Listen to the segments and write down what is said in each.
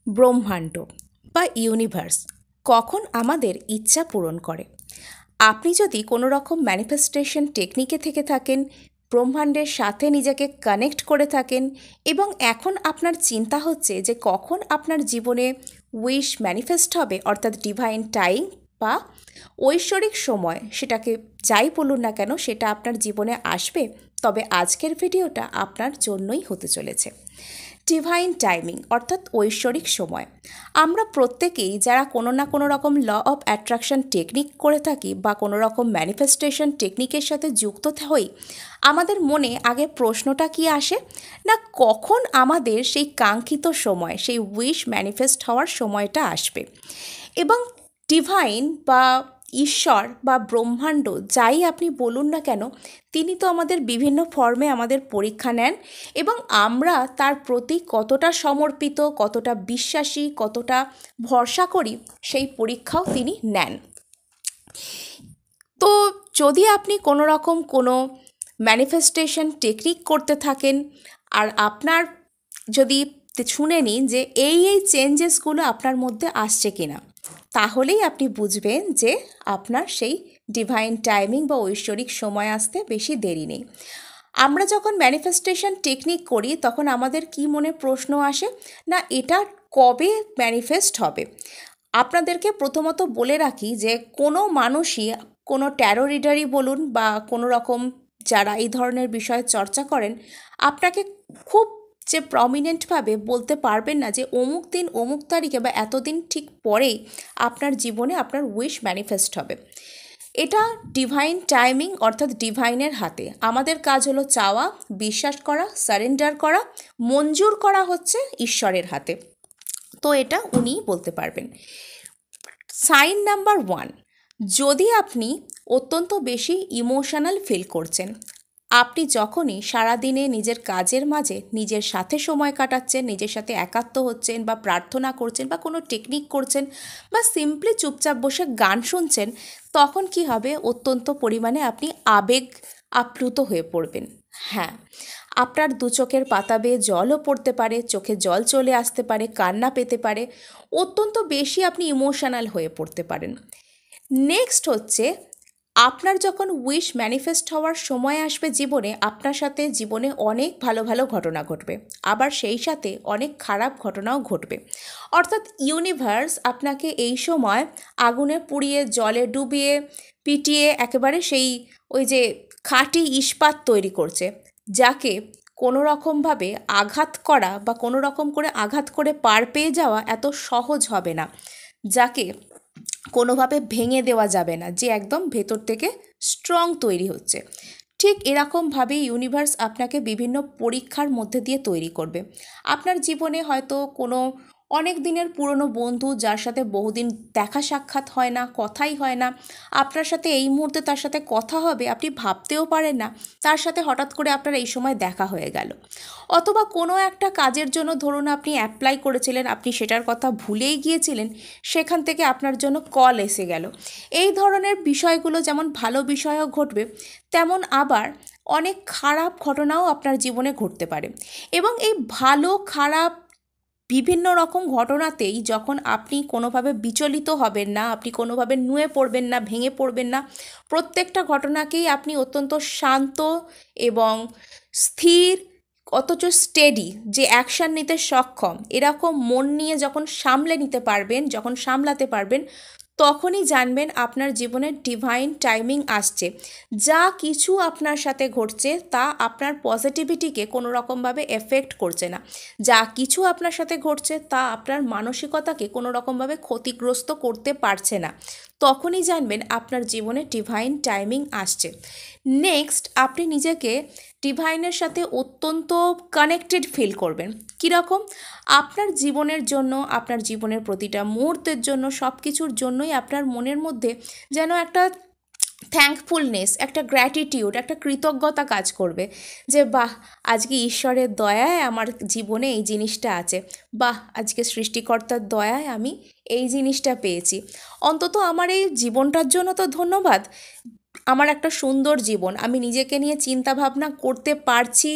ব্রহ্মাণ্ড বা ইউনিভার্স কখন আমাদের ইচ্ছা পূরণ করে। আপনি যদি কোনো রকম ম্যানিফেস্টেশন টেকনিকে থেকে থাকেন, ব্রহ্মাণ্ডের সাথে নিজেকে কানেক্ট করে থাকেন এবং এখন আপনার চিন্তা হচ্ছে যে কখন আপনার জীবনে উইশ ম্যানিফেস্ট হবে, অর্থাৎ ডিভাইন টাইম বা ঐশ্বরিক সময়, সেটাকে যাই বলুন না কেন, সেটা আপনার জীবনে আসবে, তবে আজকের ভিডিওটা আপনার জন্যই হতে চলেছে। ডিভাইন টাইমিং অর্থাৎ ঐশ্বরিক সময়। আমরা প্রত্যেকেই যারা কোনো না কোনো রকম ল অফ অ্যাট্রাকশন টেকনিক করে থাকি বা কোনো রকম ম্যানিফেস্টেশন টেকনিকের সাথে যুক্ত হই, আমাদের মনে আগে প্রশ্নটা কি আসে না, কখন আমাদের সেই কাঙ্ক্ষিত সময়, সেই উইশ ম্যানিফেস্ট হওয়ার সময়টা আসবে। এবং ডিভাইন বা ঈশ্বর বা ব্রহ্মাণ্ড যাই আপনি বলুন না কেন, তিনি তো আমাদের বিভিন্ন ফর্মে আমাদের পরীক্ষা নেন এবং আমরা তার প্রতি কতটা সমর্পিত, কতটা বিশ্বাসী, কতটা ভরসা করি, সেই পরীক্ষাও তিনি নেন। তো যদি আপনি কোনো রকম কোনো ম্যানিফেস্টেশন টেকনিক করতে থাকেন আর আপনার যদি শুনে নিন যে এই চেঞ্জেসগুলো আপনার মধ্যে আসছে কিনা, তাহলেই আপনি বুঝবেন যে আপনার সেই ডিভাইন টাইমিং বা ঐশ্বরিক সময় আসতে বেশি দেরি নেই। আমরা যখন ম্যানিফেস্টেশন টেকনিক করি তখন আমাদের কি মনে প্রশ্ন আসে না, এটা কবে ম্যানিফেস্ট হবে। আপনাদেরকে প্রথমত বলে রাখি যে কোনো মানুষই, কোনো ট্যারো রিডারই বলুন বা কোনো রকম যারা এই ধরনের বিষয়ে চর্চা করেন, আপনাকে খুব যে প্রমিনেন্টভাবে বলতে পারবেন না যে অমুক দিন অমুক তারিখে বা এতদিন ঠিক পরেই আপনার জীবনে আপনার উইশ ম্যানিফেস্ট হবে। এটা ডিভাইন টাইমিং অর্থাৎ ডিভাইনের হাতে। আমাদের কাজ হলো চাওয়া, বিশ্বাস করা, সারেন্ডার করা, মঞ্জুর করা হচ্ছে ঈশ্বরের হাতে। তো এটা উনিই বলতে পারবেন। সাইন নাম্বার 1, যদি আপনি অত্যন্ত বেশি ইমোশনাল ফিল করছেন, আপনি যখনই সারাদিনে নিজের কাজের মাঝে নিজের সাথে সময় কাটাচ্ছেন, নিজের সাথে একাত্ম হচ্ছেন বা প্রার্থনা করছেন বা কোনো টেকনিক করছেন বা সিম্পলি চুপচাপ বসে গান শুনছেন, তখন কি হবে, অত্যন্ত পরিমাণে আপনি আবেগ আপ্লুত হয়ে পড়বেন। হ্যাঁ, আপনার দু চোখের পাতা বেয়ে জলও পড়তে পারে, চোখে জল চলে আসতে পারে, কান্না পেতে পারে, অত্যন্ত বেশি আপনি ইমোশনাল হয়ে পড়তে পারেন। নেক্সট হচ্ছে, আপনার যখন উইশ ম্যানিফেস্ট হওয়ার সময় আসবে জীবনে, আপনার সাথে জীবনে অনেক ভালো ভালো ঘটনা ঘটবে, আবার সেই সাথে অনেক খারাপ ঘটনাও ঘটবে। অর্থাৎ ইউনিভার্স আপনাকে এই সময় আগুনে পুড়িয়ে, জলে ডুবিয়ে, পিটিয়ে একেবারে সেই ওই যে খাঁটি ইস্পাত তৈরি করছে, যাকে কোনো রকমভাবে আঘাত করা বা কোনো রকম করে আঘাত করে পার পেয়ে যাওয়া এত সহজ হবে না, যাকে কোনোভাবে ভেঙে দেওয়া যাবে না, যে একদম ভেতর থেকে স্ট্রং তৈরি হচ্ছে। ঠিক এরকমভাবেই ইউনিভার্স আপনাকে বিভিন্ন পরীক্ষার মধ্যে দিয়ে তৈরি করবে। আপনার জীবনে হয়তো কোনো অনেক দিনের পুরনো বন্ধু, যার সাথে বহুদিন দেখা সাক্ষাৎ হয় না, কথাই হয় না, আপনার সাথে এই মুহূর্তে তার সাথে কথা হবে আপনি ভাবতেও পারেন না, তার সাথে হঠাৎ করে আপনার এই সময় দেখা হয়ে গেল। অথবা কোনো একটা কাজের জন্য ধরুন আপনি অ্যাপ্লাই করেছিলেন, আপনি সেটার কথা ভুলেই গিয়েছিলেন, সেখান থেকে আপনার জন্য কল এসে গেল। এই ধরনের বিষয়গুলো যেমন ভালো বিষয়ও ঘটবে, তেমন আবার অনেক খারাপ ঘটনাও আপনার জীবনে ঘটতে পারে। এবং এই ভালো খারাপ বিভিন্ন রকম ঘটনাতেই যখন আপনি কোনোভাবে বিচলিত হবেন না, আপনি কোনোভাবে নুয়ে পড়বেন না, ভেঙে পড়বেন না, প্রত্যেকটা ঘটনাকেই আপনি অত্যন্ত শান্ত এবং স্থির, অথচ স্টেডি, যে অ্যাকশান নিতে সক্ষম, এরকম মন নিয়ে যখন সামলে নিতে পারবেন, যখন সামলাতে পারবেন, তখনই জানবেন আপনার জীবনে ডিভাইন টাইমিং আসছে। যা কিছু আপনার সাথে ঘটছে তা আপনার পজিটিভিটিকে কোনো রকমভাবে এফেক্ট করছে না, যা কিছু আপনার সাথে ঘটছে তা আপনার মানসিকতাকে কোনো রকমভাবে ক্ষতিগ্রস্ত করতে পারছে না, তখনই জানবেন আপনার জীবনে ডিভাইন টাইমিং আসছে। নেক্সট, আপনি নিজেকে ডিভাইনের সাথে অত্যন্ত কানেক্টেড ফিল করবেন। কীরকম? আপনার জীবনের জন্য, আপনার জীবনের প্রতিটা মুহূর্তের জন্য, সব কিছুর জন্যই আপনার মনের মধ্যে যেন একটা থ্যাঙ্কফুলনেস, একটা গ্র্যাটিটিউড, একটা কৃতজ্ঞতা কাজ করবে যে বাহ, আজকে ঈশ্বরের দয়ায় আমার জীবনে এই জিনিসটা আছে, বাহ, আজকে সৃষ্টিকর্তার দয়ায় আমি এই জিনিসটা পেয়েছি, অন্তত আমার এই জীবনটার জন্য তো ধন্যবাদ। আমার একটা সুন্দর জীবন, আমি নিজেকে নিয়ে চিন্তা ভাবনা করতে পারছি,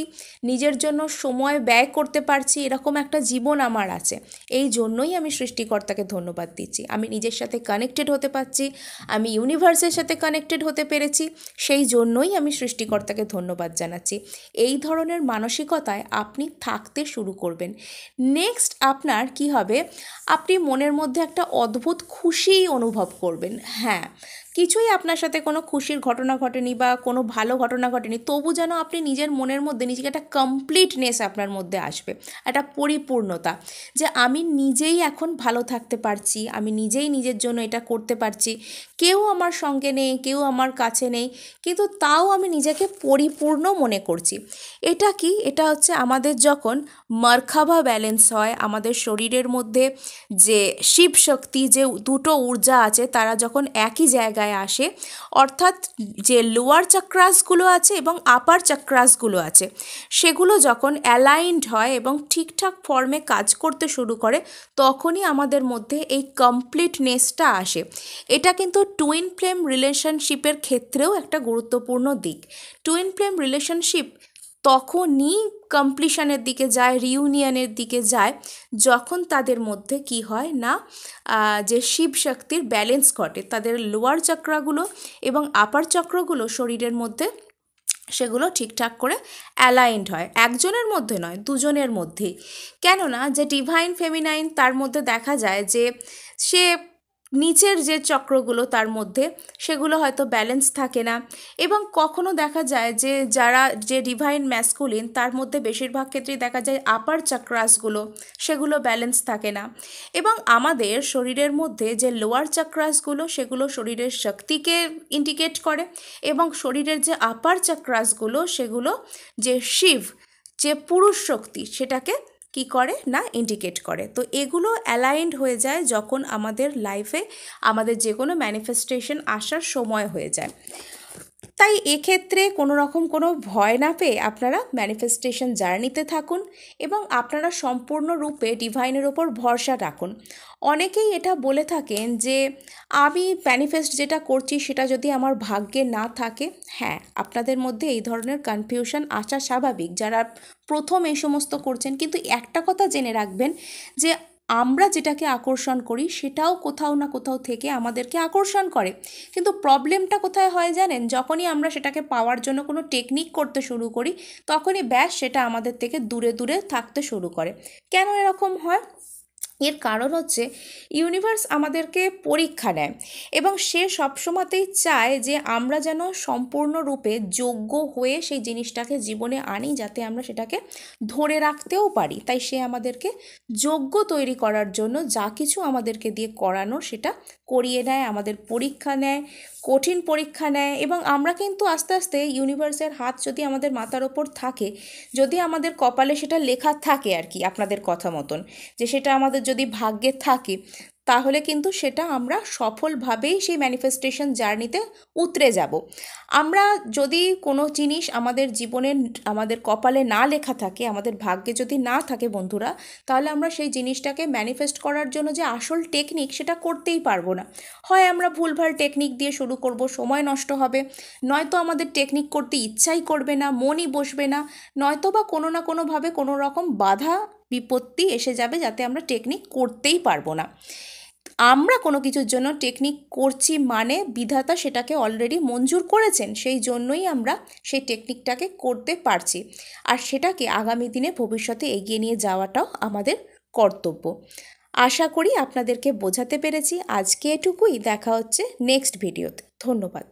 নিজের জন্য সময় ব্যয় করতে পারছি, এরকম একটা জীবন আমার আছে। এই জন্যই আমি সৃষ্টিকর্তাকে ধন্যবাদ দিচ্ছি। আমি নিজের সাথে কানেক্টেড হতে পারছি, আমি ইউনিভার্সের সাথে কানেক্টেড হতে পেরেছি, সেই জন্যই আমি সৃষ্টিকর্তাকে ধন্যবাদ জানাচ্ছি। এই ধরনের মানসিকতায় আপনি থাকতে শুরু করবেন। নেক্সট আপনার কি হবে, আপনি মনের মধ্যে একটা অদ্ভুত খুশি অনুভব করবেন। হ্যাঁ, কিছুই আপনার সাথে কোনো খুশির ঘটনা ঘটেনি বা কোনো ভালো ঘটনা ঘটেনি, তবু যেন আপনি নিজের মনের মধ্যে নিজেকে একটা কমপ্লিটনেস আপনার মধ্যে আসবে, একটা পরিপূর্ণতা, যে আমি নিজেই এখন ভালো থাকতে পারছি, আমি নিজেই নিজের জন্য এটা করতে পারছি, কেউ আমার সঙ্গে নেই, কেউ আমার কাছে নেই, কিন্তু তাও আমি নিজেকে পরিপূর্ণ মনে করছি। এটা কি? এটা হচ্ছে আমাদের যখন মার্কাভা ব্যালেন্স হয়, আমাদের শরীরের মধ্যে যে শিব শক্তি, যে দুটো ঊর্জা আছে, তারা যখন একই জায়গায় আসে, অর্থাৎ যে লোয়ার চক্রাসগুলো আছে এবং আপার চক্রাসগুলো আছে, সেগুলো যখন অ্যালাইনড হয় এবং ঠিকঠাক ফর্মে কাজ করতে শুরু করে, তখনই আমাদের মধ্যে এই কমপ্লিটনেসটা আসে। এটা কিন্তু টুইন ফ্লেম রিলেশনশিপের ক্ষেত্রেও একটা গুরুত্বপূর্ণ দিক। টুইন ফ্লেম রিলেশনশিপ তখনই কমপ্লিশনের দিকে যায়, রিউনিয়নের দিকে যায়, যখন তাদের মধ্যে কি হয় না, যে শিব শক্তির ব্যালেন্স ঘটে, তাদের লোয়ার চক্রাগুলো এবং আপার চক্রগুলো শরীরের মধ্যে সেগুলো ঠিকঠাক করে অ্যালাইনড হয়। একজনের মধ্যে নয়, দুজনের মধ্যেই। কেননা যে ডিভাইন ফেমিনাইন, তার মধ্যে দেখা যায় যে সে নিচের যে চক্রগুলো তার মধ্যে, সেগুলো হয়তো ব্যালেন্স থাকে না, এবং কখনো দেখা যায় যে যারা যে ডিভাইন ম্যাসকুলিন, তার মধ্যে বেশিরভাগ ক্ষেত্রেই দেখা যায় আপার চক্রাসগুলো, সেগুলো ব্যালেন্স থাকে না। এবং আমাদের শরীরের মধ্যে যে লোয়ার চক্রাসগুলো, সেগুলো শরীরের শক্তিকে ইন্ডিকেট করে, এবং শরীরের যে আপার চক্রাসগুলো, সেগুলো যে শিব, যে পুরুষ শক্তি, সেটাকে কি করে না ইন্ডিকেট করে। তো এগুলো অ্যালাইনড হয়ে যায় যখন আমাদের লাইফে আমাদের যে কোনো ম্যানিফেস্টেশন আসার সময় হয়ে যায়। তাই এক্ষেত্রে কোনো রকম কোনো ভয় না পেয়ে আপনারা ম্যানিফেস্টেশন জার্নিতে থাকুন এবং আপনারা সম্পূর্ণরূপে ডিভাইনের ওপর ভরসা রাখুন। অনেকেই এটা বলে থাকেন যে আমি ম্যানিফেস্ট যেটা করছি সেটা যদি আমার ভাগ্যে না থাকে। হ্যাঁ, আপনাদের মধ্যে এই ধরনের কনফিউশন আসা স্বাভাবিক, যারা প্রথম এই সমস্ত করছেন। কিন্তু একটা কথা জেনে রাখবেন যে আমরা যেটাকে আকর্ষণ করি সেটাও কোথাও না কোথাও থেকে আমাদেরকে আকর্ষণ করে। কিন্তু প্রবলেমটা কোথায় হয় জানেন? যখনই আমরা সেটাকে পাওয়ার জন্য কোনো টেকনিক করতে শুরু করি, তখনই ব্যাস সেটা আমাদের থেকে দূরে দূরে থাকতে শুরু করে। কেন এরকম হয়? এর কারণ হচ্ছে ইউনিভার্স আমাদেরকে পরীক্ষা নেয়, এবং সে সবসময়তেই চায় যে আমরা যেন সম্পূর্ণরূপে যোগ্য হয়ে সেই জিনিসটাকে জীবনে আনি, যাতে আমরা সেটাকে ধরে রাখতেও পারি। তাই সে আমাদেরকে যোগ্য তৈরি করার জন্য যা কিছু আমাদেরকে দিয়ে করানো সেটা করিয়ে নেয়, আমাদের পরীক্ষা নেয়, কঠিন পরীক্ষা নেয়। এবং আমরা কিন্তু আস্তে আস্তে ইউনিভার্সের হাত যদি আমাদের মাথার ওপর থাকে, যদি আমাদের কপালে সেটা লেখা থাকে আর কি, আপনাদের কথা মতন, যে সেটা আমাদের যদি ভাগ্যে থাকে, তাহলে কিন্তু সেটা আমরা সফলভাবেই সেই ম্যানিফেস্টেশন জার্নিতে উতরে যাব। আমরা যদি কোনো জিনিস আমাদের জীবনে, আমাদের কপালে না লেখা থাকে, আমাদের ভাগ্যে যদি না থাকে বন্ধুরা, তাহলে আমরা সেই জিনিসটাকে ম্যানিফেস্ট করার জন্য যে আসল টেকনিক, সেটা করতেই পারবো না। হয় আমরা ভুলভাল টেকনিক দিয়ে শুরু করব, সময় নষ্ট হবে, নয়তো আমাদের টেকনিক করতে ইচ্ছাই করবে না, মনই বসবে না, নয়তো বা কোনো না কোনোভাবে কোনো রকম বাধা বিপত্তি এসে যাবে, যাতে আমরা টেকনিক করতেই পারবো না। আমরা কোনো কিছুর জন্য টেকনিক করছি মানে বিধাতা সেটাকে অলরেডি মঞ্জুর করেছেন, সেই জন্যই আমরা সেই টেকনিকটাকে করতে পারছি, আর সেটাকে আগামী দিনে ভবিষ্যতে এগিয়ে নিয়ে যাওয়াটাও আমাদের কর্তব্য। আশা করি আপনাদেরকে বোঝাতে পেরেছি। আজকে এটুকুই, দেখা হচ্ছে নেক্সট ভিডিওতে। ধন্যবাদ।